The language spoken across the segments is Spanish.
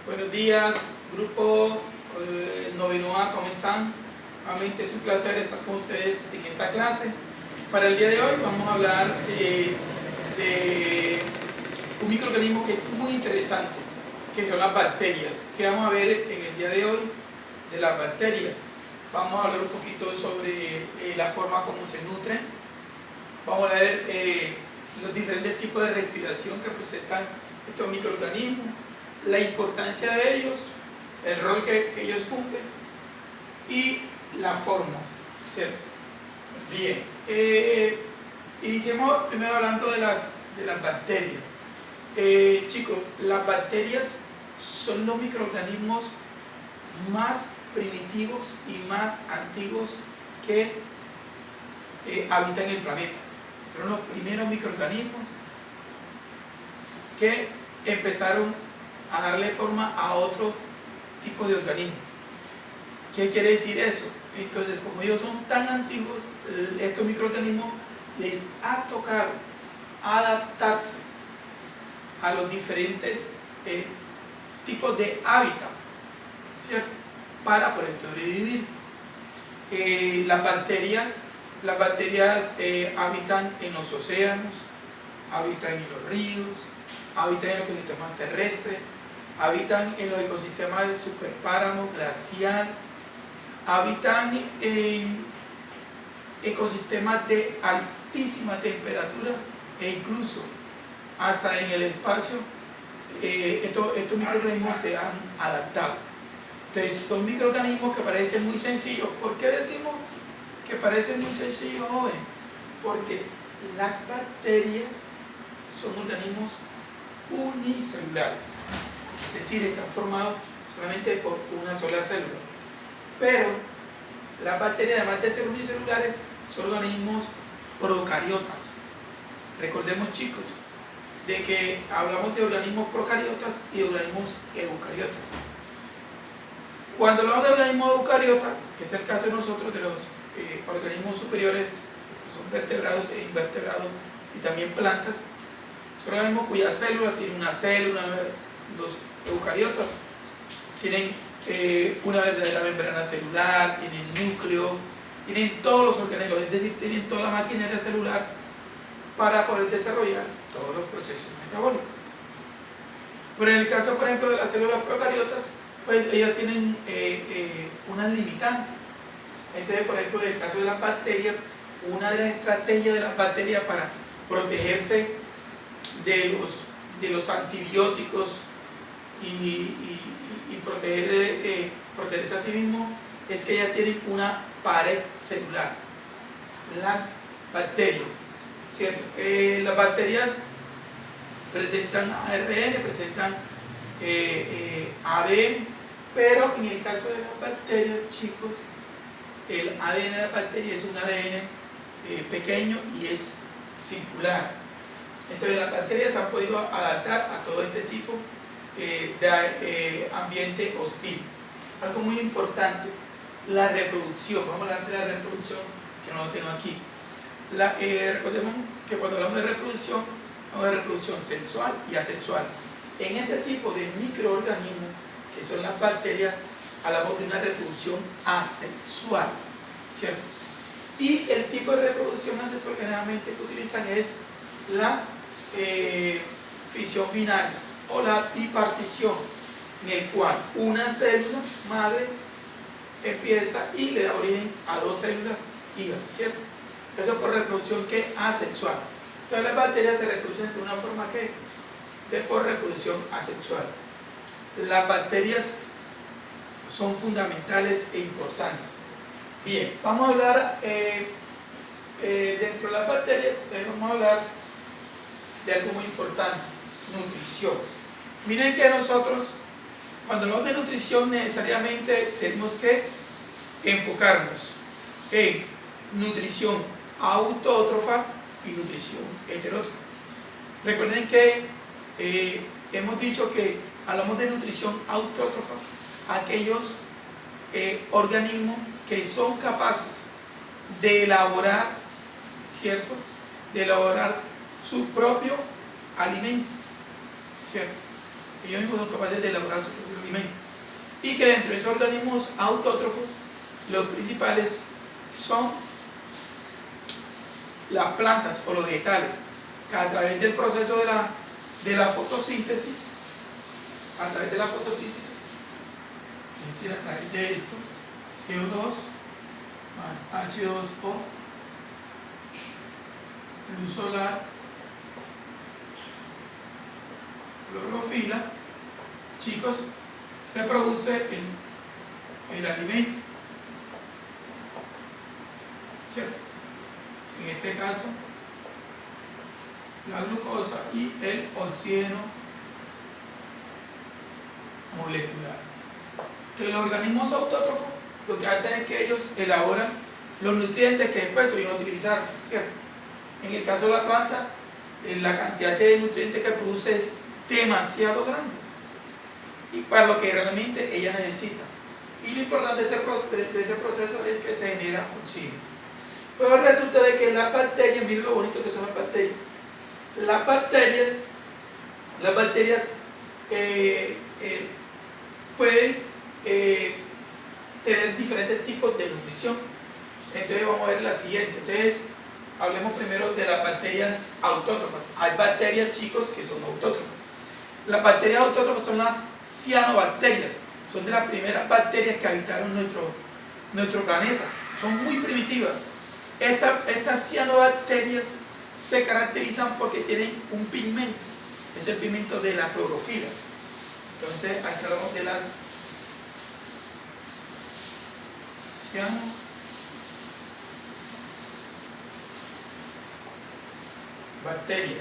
Buenos días, grupo noveno A, ¿cómo están? Nuevamente es un placer estar con ustedes en esta clase. Para el día de hoy vamos a hablar de un microorganismo que es muy interesante, que son las bacterias. ¿Qué vamos a ver en el día de hoy de las bacterias? Vamos a hablar un poquito sobre la forma como se nutren. Vamos a ver los diferentes tipos de respiración que presentan estos microorganismos, la importancia de ellos, el rol que ellos cumplen y las formas, ¿cierto? Bien, iniciemos primero hablando de las bacterias. Chicos, las bacterias son los microorganismos más primitivos y más antiguos que habitan el planeta. Fueron los primeros microorganismos que empezaron a darle forma a otro tipo de organismo. ¿Qué quiere decir eso? Entonces, como ellos son tan antiguos, estos microorganismos les ha tocado adaptarse a los diferentes tipos de hábitat, ¿cierto? Para poder sobrevivir. Las bacterias habitan en los océanos, habitan en los ríos, habitan en los ecosistemas terrestres, habitan en los ecosistemas del superpáramo glacial, habitan en ecosistemas de altísima temperatura e incluso hasta en el espacio. Estos microorganismos se han adaptado. Entonces son microorganismos que parecen muy sencillos. ¿Por qué decimos que parecen muy sencillos, joven? Porque las bacterias son organismos unicelulares, es decir, están formados solamente por una sola célula. Pero las bacterias, además de ser unicelulares, son organismos procariotas. Recordemos, chicos, de que hablamos de organismos procariotas y de organismos eucariotas. Cuando hablamos de organismos eucariotas, que es el caso de nosotros, de los organismos superiores, que son vertebrados e invertebrados y también plantas, son organismos cuyas células tienen una célula. Los eucariotas tienen una verdadera membrana celular, tienen núcleo, tienen todos los organelos, es decir, tienen toda la maquinaria celular para poder desarrollar todos los procesos metabólicos. Pero en el caso, por ejemplo, de las células procariotas, pues ellas tienen unas limitantes. Entonces, por ejemplo, en el caso de las bacterias, una de las estrategias de las bacterias para protegerse de los antibióticos y protegerse a sí mismo es que ellas tienen una pared celular. Las bacterias, ¿cierto? Las bacterias presentan ARN, presentan ADN, pero en el caso de las bacterias, chicos, el ADN de la bacteria es un ADN pequeño y es circular. Entonces las bacterias se han podido adaptar a todo este tipo de ambiente hostil. Algo muy importante, la reproducción. Vamos a hablar de la reproducción, que no lo tengo aquí. Recordemos que cuando hablamos de reproducción, hablamos de reproducción sexual y asexual. En este tipo de microorganismos, que son las bacterias, hablamos de una reproducción asexual, ¿cierto? Y el tipo de reproducción asexual generalmente que utilizan es la fisión binaria o la bipartición, en el cual una célula madre empieza y le da origen a dos células hijas, ¿cierto? Eso por reproducción que asexual. Entonces las bacterias se reproducen de una forma que de por reproducción asexual. Las bacterias son fundamentales e importantes. Bien, vamos a hablar dentro de las bacterias, entonces vamos a hablar de algo muy importante, nutrición. Miren que nosotros, cuando hablamos de nutrición, necesariamente tenemos que enfocarnos en nutrición autótrofa y nutrición heterótrofa. Recuerden que hemos dicho que hablamos de nutrición autótrofa, aquellos organismos que son capaces de elaborar, ¿cierto? De elaborar su propio alimento, ¿cierto? ellos mismos son capaces de elaborar su propio alimento. Y que dentro de esos organismos autótrofos, los principales son las plantas o los vegetales, que a través del proceso de la fotosíntesis, es decir, a través de esto, CO2 más H2O, luz solar, clorofila, chicos, se produce el alimento, ¿cierto? En este caso, la glucosa y el oxígeno molecular. Que los organismos autótrofos lo que hacen es que ellos elaboran los nutrientes que después se van a utilizar, ¿cierto? En el caso de la planta, la cantidad de nutrientes que produce es demasiado grande y para lo que realmente ella necesita. Y lo importante de ese proceso es que se genera oxígeno. Pero resulta de que las bacterias, miren lo bonito que son las bacterias. Las bacterias pueden tener diferentes tipos de nutrición. Entonces vamos a ver la siguiente. Entonces, hablemos primero de las bacterias autótrofas. Hay bacterias, chicos, que son autótrofas. Las bacterias autótrofas son las cianobacterias. Son de las primeras bacterias que habitaron nuestro planeta. Son muy primitivas. Estas cianobacterias se caracterizan porque tienen un pigmento. Es el pigmento de la clorofila. Entonces, aquí hablamos de las cianobacterias.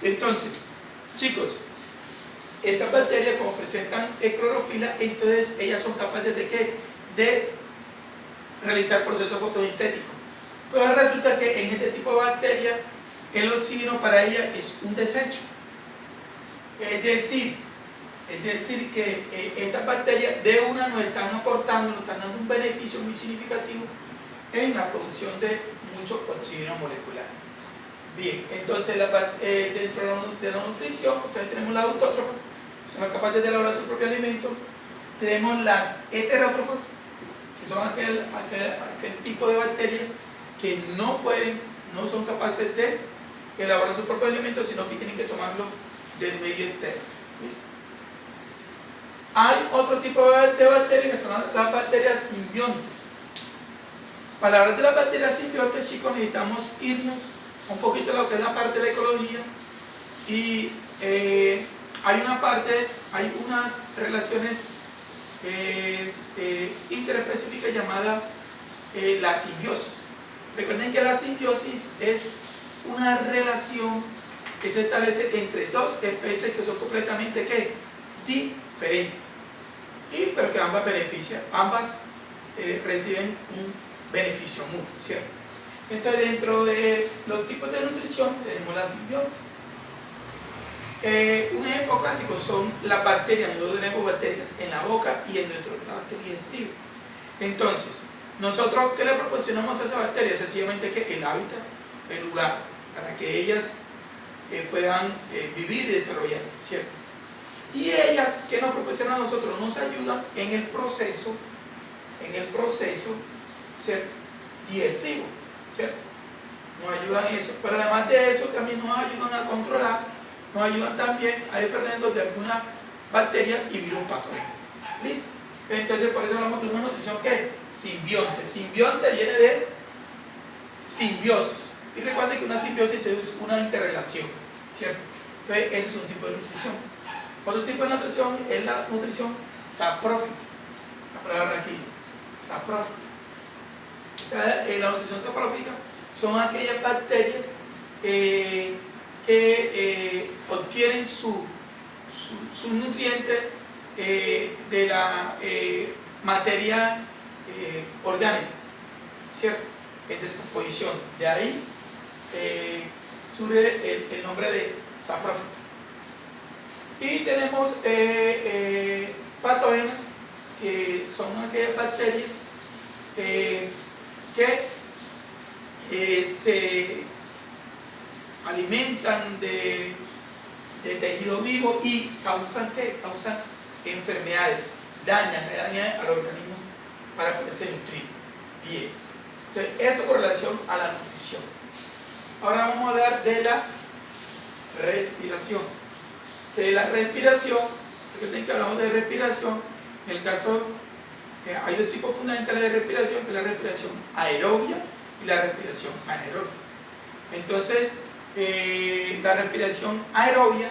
Entonces, chicos, estas bacterias, como presentan clorofila, entonces ellas son capaces de ¿qué? De realizar procesos fotosintéticos. Pero resulta que en este tipo de bacterias el oxígeno para ella es un desecho. Es decir que estas bacterias de una nos están aportando, nos están dando un beneficio muy significativo en la producción de mucho oxígeno molecular. Bien, entonces dentro de la nutrición, entonces tenemos las autótrofas, que son capaces de elaborar su propio alimento. Tenemos las heterótrofas, que son aquel tipo de bacterias que no son capaces de elaborar su propio alimento, sino que tienen que tomarlo del medio externo. ¿Listo? Hay otro tipo de bacterias que son las bacterias simbiontes. Para hablar de las bacterias simbiontes, chicos, necesitamos irnos un poquito a lo que es la parte de la ecología y hay unas relaciones interespecíficas llamadas la simbiosis. Recuerden que la simbiosis es una relación que se establece entre dos especies que son completamente diferentes, pero que ambas reciben un beneficio mutuo, ¿cierto? Entonces, dentro de los tipos de nutrición tenemos la simbionte. Un ejemplo clásico son las bacterias. Nosotros tenemos bacterias en la boca y en nuestro tracto digestivo. Entonces, nosotros, ¿qué le proporcionamos a esas bacterias? Sencillamente que el hábitat, el lugar, para que ellas puedan vivir y desarrollarse, ¿cierto? Y ellas, ¿qué nos proporcionan a nosotros? Nos ayudan en el proceso, ¿cierto? Digestivo, ¿cierto? Nos ayudan en eso, pero además de eso también nos ayudan a controlar, nos ayudan también a defendernos de alguna bacteria y virus patógeno. ¿Listo? Entonces por eso hablamos de una nutrición que simbionte. Simbionte viene de simbiosis. Y recuerden que una simbiosis es una interrelación, ¿cierto? Entonces ese es un tipo de nutrición. Otro tipo de nutrición es la nutrición saprófita. La palabra aquí, saprófita. La nutrición saprófita son aquellas bacterias que obtienen su nutriente de la materia orgánica, ¿cierto? En descomposición. De ahí surge el nombre de saprófitas. Y tenemos patógenas, que son aquellas bacterias que se alimentan de de tejido vivo y causan ¿qué? Causan enfermedades, dañan al organismo para poderse nutrir. Bien, entonces esto con relación a la nutrición. Ahora vamos a hablar de la respiración. De la respiración, recuerden que hablamos de respiración, en el caso hay dos tipos fundamentales de respiración, que es la respiración aerobia y la respiración anaerobia. Entonces, la respiración aerobia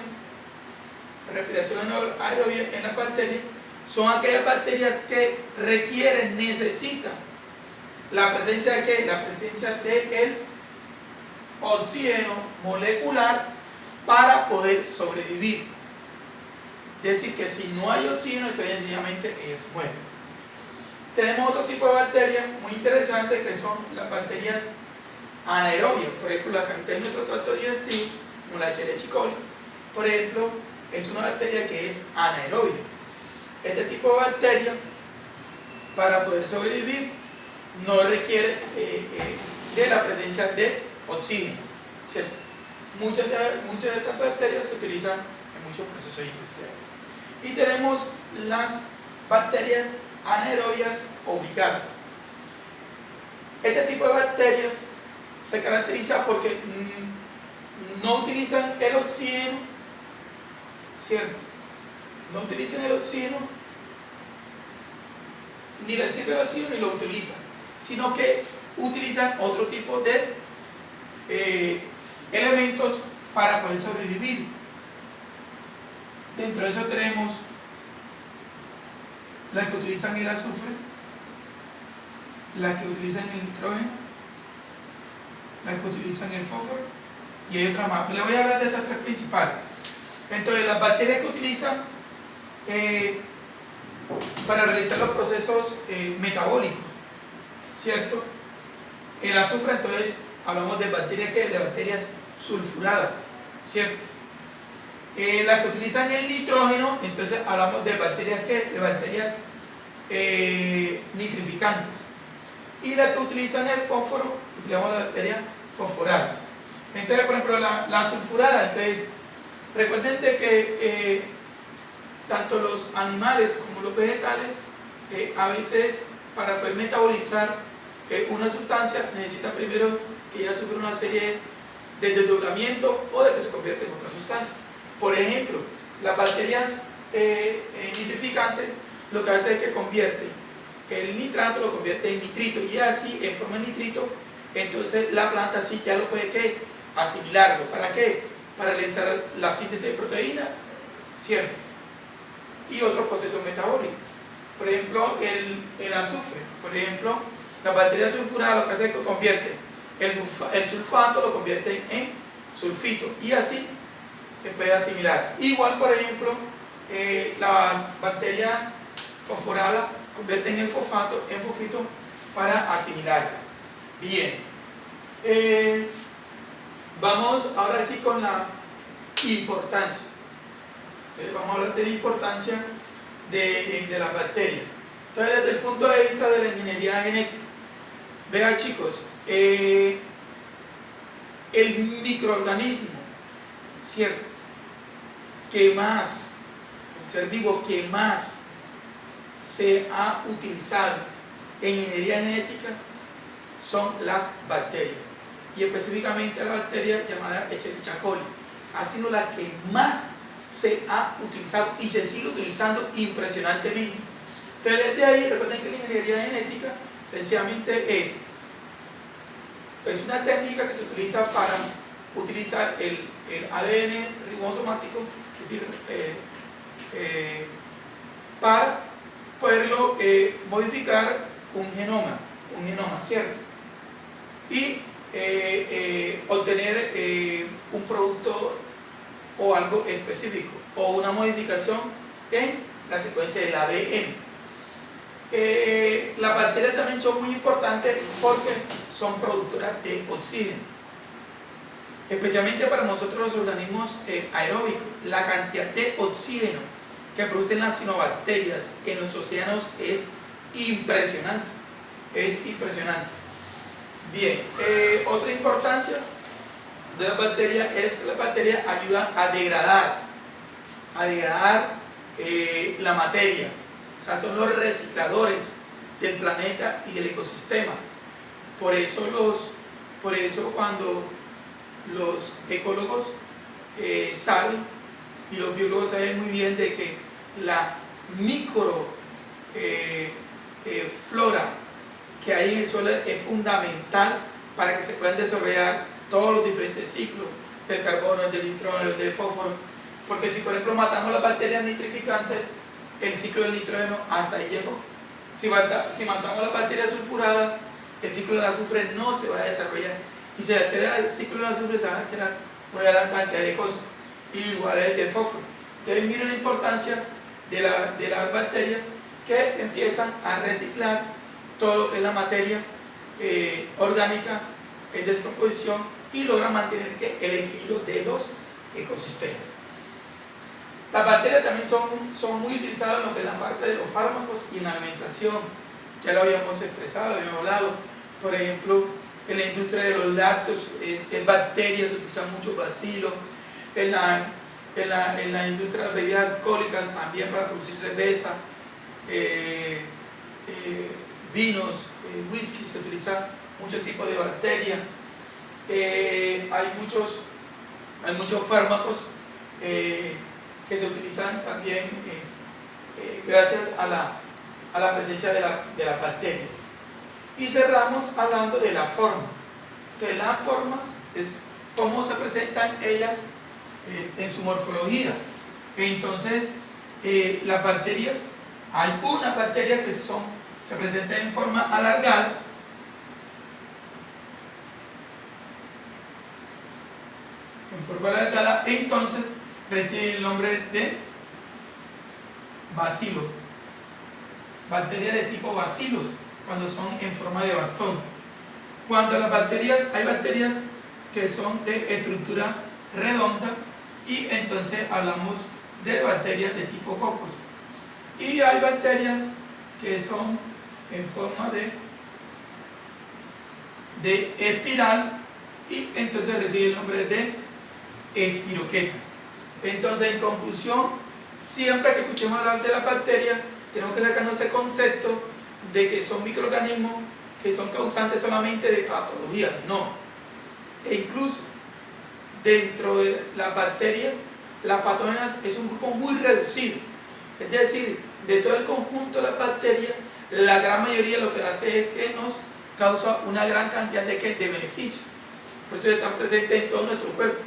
en las bacterias son aquellas bacterias que requieren, necesitan la presencia de ¿qué? La presencia del oxígeno molecular para poder sobrevivir. Es decir, que si no hay oxígeno, entonces sencillamente ellos mueren. Tenemos otro tipo de bacterias muy interesantes que son las bacterias anaerobias. Por ejemplo, la que habita en nuestro tracto digestivo, como la Escherichia coli, por ejemplo, es una bacteria que es anaerobia. Este tipo de bacteria, para poder sobrevivir, no requiere de la presencia de oxígeno, ¿cierto? Muchas de estas bacterias se utilizan en muchos procesos industriales. Y tenemos las bacterias anaerobias obligadas. Este tipo de bacterias se caracteriza porque no utilizan el oxígeno, ¿cierto? No utilizan el oxígeno, ni les sirve el oxígeno ni lo utilizan, sino que utilizan otro tipo de elementos para poder sobrevivir. Dentro de eso tenemos las que utilizan el azufre, las que utilizan el nitrógeno, las que utilizan el fósforo, y hay otras más. Le voy a hablar de estas tres principales. Entonces, las bacterias que utilizan para realizar los procesos metabólicos, ¿cierto? El azufre, entonces, hablamos de bacterias que de bacterias sulfuradas, ¿cierto? Las que utilizan el nitrógeno, entonces hablamos de bacterias que de bacterias nitrificantes. Y las que utilizan el fósforo, utilizamos la bacteria fosforada. Entonces, por ejemplo, la sulfurada, entonces, recuerden de que tanto los animales como los vegetales, a veces para poder metabolizar una sustancia, necesitan primero que ya sufra una serie de desdoblamiento o de que se convierta en otra sustancia. Por ejemplo, las bacterias nitrificantes lo que hace es que convierte el nitrato, lo convierte en nitrito, y así en forma de nitrito, entonces la planta sí ya lo puede ¿qué? Asimilarlo. ¿Para qué? Para realizar la síntesis de proteína, ¿cierto? Y otros procesos metabólicos. Por ejemplo, el azufre, por ejemplo, las bacterias sulfuradas lo que hace es que convierte el sulfato, lo convierte en sulfito, y así se puede asimilar. Igual, por ejemplo, las bacterias fosforadas convierten el fosfato en fosfito para asimilarla. Bien, vamos ahora aquí con la importancia. Entonces vamos a hablar de la importancia de las bacterias. Entonces, desde el punto de vista de la ingeniería genética, vean, chicos, el microorganismo, ¿cierto?, que más, el ser vivo que más se ha utilizado en ingeniería genética son las bacterias, y específicamente la bacteria llamada Escherichia coli ha sido la que más se ha utilizado y se sigue utilizando impresionantemente. Entonces, desde ahí, recuerden que la ingeniería genética sencillamente es una técnica que se utiliza para utilizar el ADN ribosomático, es decir, para poderlo modificar un genoma, ¿cierto? Y obtener un producto o algo específico, o una modificación en la secuencia del ADN. Las bacterias también son muy importantes porque son productoras de oxígeno, especialmente para nosotros los organismos aeróbicos. La cantidad de oxígeno que producen las cianobacterias en los océanos es impresionante, Bien, otra importancia de las bacterias es que las bacterias ayudan a degradar a degradar la materia. O sea, son los recicladores del planeta y del ecosistema. Por eso cuando los ecólogos saben, y los biólogos saben muy bien, de que la micro flora que hay en el suelo es fundamental para que se puedan desarrollar todos los diferentes ciclos del carbono, del nitrógeno, del fósforo, porque si por ejemplo matamos las bacterias nitrificantes, el ciclo del nitrógeno hasta ahí llegó. Si matamos las bacterias sulfuradas, el ciclo del azufre no se va a desarrollar, y si altera el ciclo del azufre se va a alterar una gran cantidad de cosas, y igual el de fósforo. Entonces miren la importancia de las bacterias, que empiezan a reciclar todo lo que es la materia orgánica en descomposición, y logran mantener el equilibrio de los ecosistemas. Las bacterias también son muy utilizadas en lo que es la parte de los fármacos y en la alimentación. Ya lo habíamos expresado, lo habíamos hablado. Por ejemplo, en la industria de los lácteos, en bacterias se utilizan muchos bacilos. En la industria de las bebidas alcohólicas también, para producir cerveza, vinos, whisky, se utilizan muchos tipos de bacterias. Hay muchos fármacos que se utilizan también gracias a la presencia de las bacterias. Y cerramos hablando de la forma. Entonces, las formas es cómo se presentan ellas en su morfología. Entonces, las bacterias, hay unas bacterias que se presentan en forma alargada, entonces recibe el nombre de bacilo, bacterias de tipo bacilos, cuando son en forma de bastón. Cuando hay bacterias que son de estructura redonda, y entonces hablamos de bacterias de tipo cocos. Y hay bacterias que son en forma de espiral, y entonces recibe el nombre de espiroqueta. Entonces, en conclusión, siempre que escuchemos hablar de las bacterias, tenemos que sacarnos ese concepto de que son microorganismos que son causantes solamente de patologías. No. E incluso dentro de las bacterias, las patógenas es un grupo muy reducido. Es decir, de todo el conjunto de las bacterias, la gran mayoría lo que hace es que nos causa una gran cantidad de beneficios. Por eso están presentes en todo nuestro cuerpo.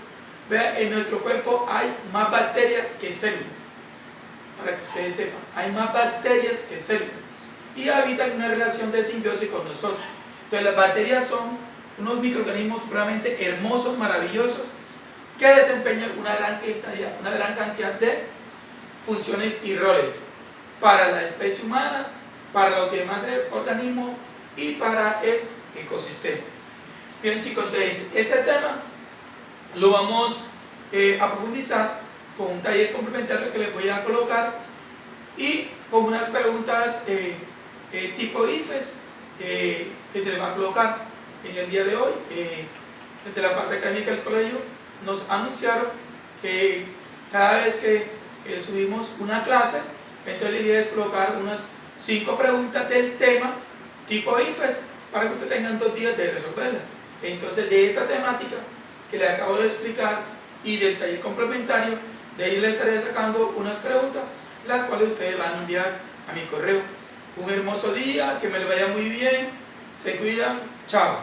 Vean, en nuestro cuerpo hay más bacterias que células. Para que ustedes sepan, hay más bacterias que células. Y habitan una relación de simbiosis con nosotros. Entonces, las bacterias son unos microorganismos supremamente hermosos, maravillosos, que desempeñan una gran cantidad de funciones y roles para la especie humana, para los demás organismos y para el ecosistema. Bien, chicos, entonces este tema lo vamos a profundizar con un taller complementario que les voy a colocar, y con unas preguntas tipo IFES que se les va a colocar en el día de hoy. Desde la parte académica del colegio nos anunciaron que cada vez que subimos una clase, entonces la idea es colocar unas 5 preguntas del tema tipo IFES para que ustedes tengan 2 días de resolverla. Entonces, de esta temática que les acabo de explicar y del taller complementario, de ahí les estaré sacando unas preguntas, las cuales ustedes van a enviar a mi correo. Un hermoso día, que me le vaya muy bien, se cuidan, chao.